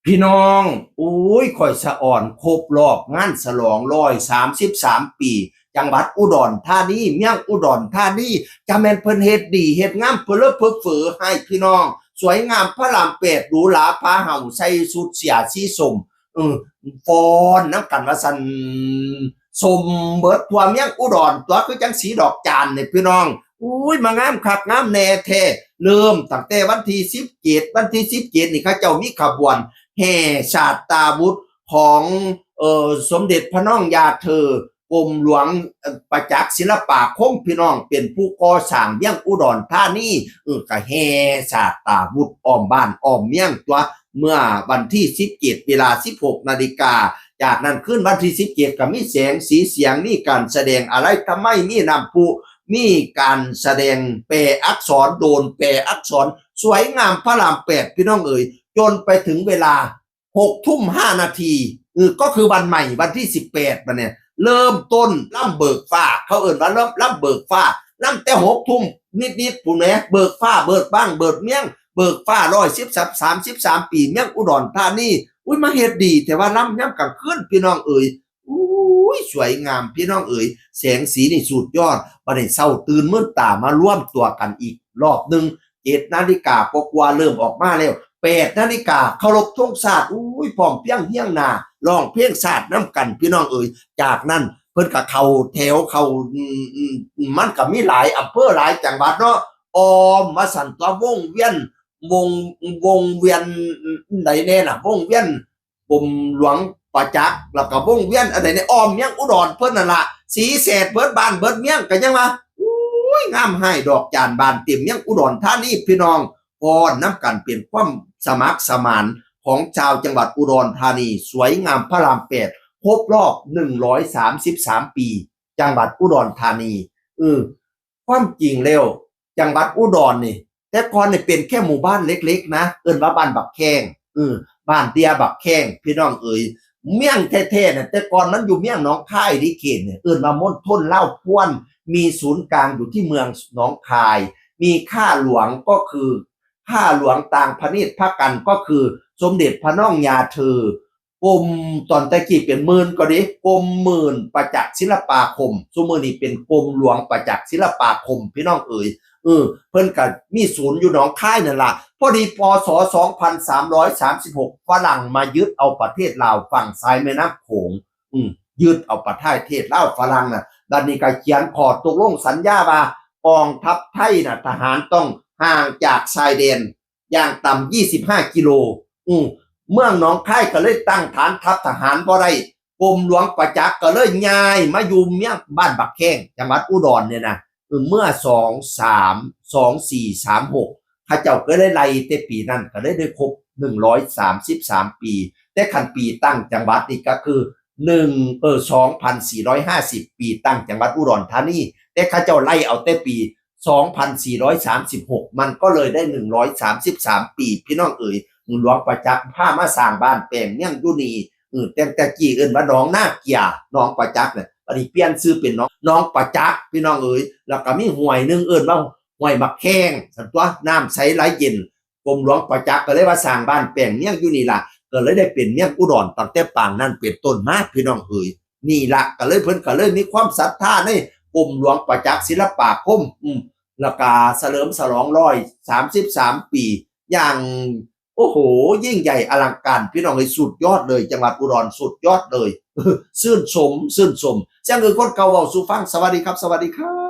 พี่น้องอุ้ยข่อยสะอ่อนครบรอบงานฉลอง133 ปีจังหวัดอุดรธานีเมียงอุดรธานีจะแม่นเพิ่นเฮ็ดดีเฮ็ดงามเพื่อเลิศเพื่อเฟือให้พี่น้องสวยงามพระราม8หรูหราพาเห่าใส่สุดเสียสีส้มเออฟ้อนน้ำกันว่าซั่นสมเบิดทั่วเมียงอุดรตัวคือจังสีดอกจานนี่พี่น้องอุ้ยมางามคักงามแน่แท้เริ่มตั้งแต่วันที่17นี่เขาเจ้ามีขบวนแห่ชาตาบุตรของสมเด็จพระน้องยาเธอกรมหลวงประจักษ์ศิลปาคมพี่น้องเป็นผู้ก่อสร้างเมียงอุดรธานีก็แห่ชาตาบุตรอ้อมบ้านอ้อมเมียงตัวเมื่อวันที่17เวลา 16 นาฬิกาจากนั้นขึ้นวันที่17ก็มีแสงสีเสียงมีการแสดงอะไรทำไมมีน้ำพุมีการแสดงแปลอักษรโดนแปลอักษรสวยงามพระราม8พี่น้องเอ๋ยจนไปถึงเวลา6:05 นาทีก็คือวันใหม่วันที่18มาเนี่ยเริ่มต้นล่ำเบิกฟ้าเขาเอ่นว่าล่ำเบิกฟ้าล่ำแต่6 ทุ่มนิดๆผู้แหนเบิกฟ้าเบิกบ้างเบิกเมี่ยงเบิกฟ้า133 ปีเมี่ยงอุดรธานีอุ้ยมาเฮ็ดดีแต่ว่าล่ำย่ำกลางคืนพี่น้องเอ๋ยอุ้ยสวยงามพี่น้องเอ๋ยแสงสีนี่สุดยอดบัดนี้เช้าตื่นมื้อตามาร่วมตัวกันอีกรอบนึง7 นาฬิกาก็กว่าเริ่มออกมาแล้ว8 นาฬิกาเคารพธงชาติอุ้ยพร้อมเพียงเฮียงหน้าร้องเพลงชาติน้ำกันพี่น้องเอ๋ยจากนั้นเพิ่นก็เข้าแถวเข้ามันก็มีหลายอำเภอหลายจังหวัดเนาะออมมาสั่นตัววงเวียนวงวงเวียนไหนแน่น่ะวงเวียนกรมหลวงประจักษ์แล้วก็วงเวียนอะไรเนี่ยอ้อมเมียงอุดรเพิ่นนั่นล่ะสีแสดเบิดบ้านเบิดเมียงก็ยังว่าอุ้ยงามให้ดอกจานบานเต็มเมียงอุดรธานีพี่น้องพรน้ำกันเปลี่ยนความสมัครสมานของชาวจังหวัดอุดรธานีสวยงามพระราม8ครบรอบ133 ปีจังหวัดอุดรธานีความจริงแล้วจังหวัดอุดรนี่แต่ก่อนนี่เป็นแค่หมู่บ้านเล็กๆนะเอิ้นว่าบ้านบักแข้งบ้านเตี้ยบักแข้งพี่น้องเอ๋ยเมี่ยงแท้ๆน่ะแต่ก่อนมันอยู่เมี่ยงหนองคายดิเขตเนี่ยเอิ้นว่ามณฑลเล่าพ้วนมีศูนย์กลางอยู่ที่เมืองหนองคายมีข้าหลวงก็คือข้าหลวงต่างพระเนตรพระกันก็คือสมเด็จพระน้องยาเธอกรมตอนตะกี้เป็นหมื่นก็ดิกรมหมื่นประจักษ์ศิลปาคมซุมื้อนี้เป็นกรมหลวงประจักษ์ศิลปาคมพี่น้องเอ๋ยเพิ่นก็มีศูนย์อยู่หนองคายนั่นล่ะพอดีพศ2336ฝรั่งมายึดเอาประเทศลาวฝั่งซ้ายแม่น้ำโขงยึดเอาประเทศลาวฝรั่งน่ะบัดนี้ก็เขียนขอตกลงสัญญาว่ากองทัพไทยน่ะทหารต้องห่างจากชายแดนอย่างต่ำ25 กิโลเมืองหนองคายก็เลยตั้งฐานทัพทหารบ่ได้กรมหลวงประจักษ์ก็เลยย้ายมาอยู่เมียงบ้านบักแข้งจังหวัดอุดรเนี่ยนะเมื่อ2436ข้าเจ้าก็ได้ไล่แต่ปีนั้นก็ได้ครบ133 ปีแต่คันปีตั้งจังหวัดนี่ก็คือ2450 ปีตั้งจังหวัดอุดรธานีแต่ข้าเจ้าไล่เอาแต่ปี2436มันก็เลยได้133 ปีพี่น้องเอ๋ยหลวงประจักษ์พามาสร้างบ้านแปลงเมี่ยงอยู่นี่แต่กี้เอิ้นว่าน้องนาเกียน้องประจักษ์เนี่ยบัดนี้เปลี่ยนชื่อเป็นน้องประจักษ์พี่น้องเอ๋ยแล้วก็มีห้วยนึงเอิ้นว่าห้วยบักแข้งซั่นตัวน้ำใสไหลเย็นกรมหลวงประจักษ์ก็เลยว่าสร้างบ้านแปลงเมี่ยงอยู่นี่ล่ะก็เลยได้เป็นเมี่ยงอุดรตั้งแต่ปางนั้นเป็นต้นมาพี่น้องเอ๋ยนี่ล่ะก็เลยเพิ่นก็เลยมีความศรัทธาในกรมหลวงประจักษ์ศิลปาคมแล้วก็เฉลิมฉลอง133 ปีอย่างโอ้โหยิ่งใหญ่อลังการพี่น้องเลยสุดยอดเลยจังหวัดอุดรสุดยอดเลยชื่นชมจังคนเก่าเว้าสู่ฟังสวัสดีครับสวัสดีครับ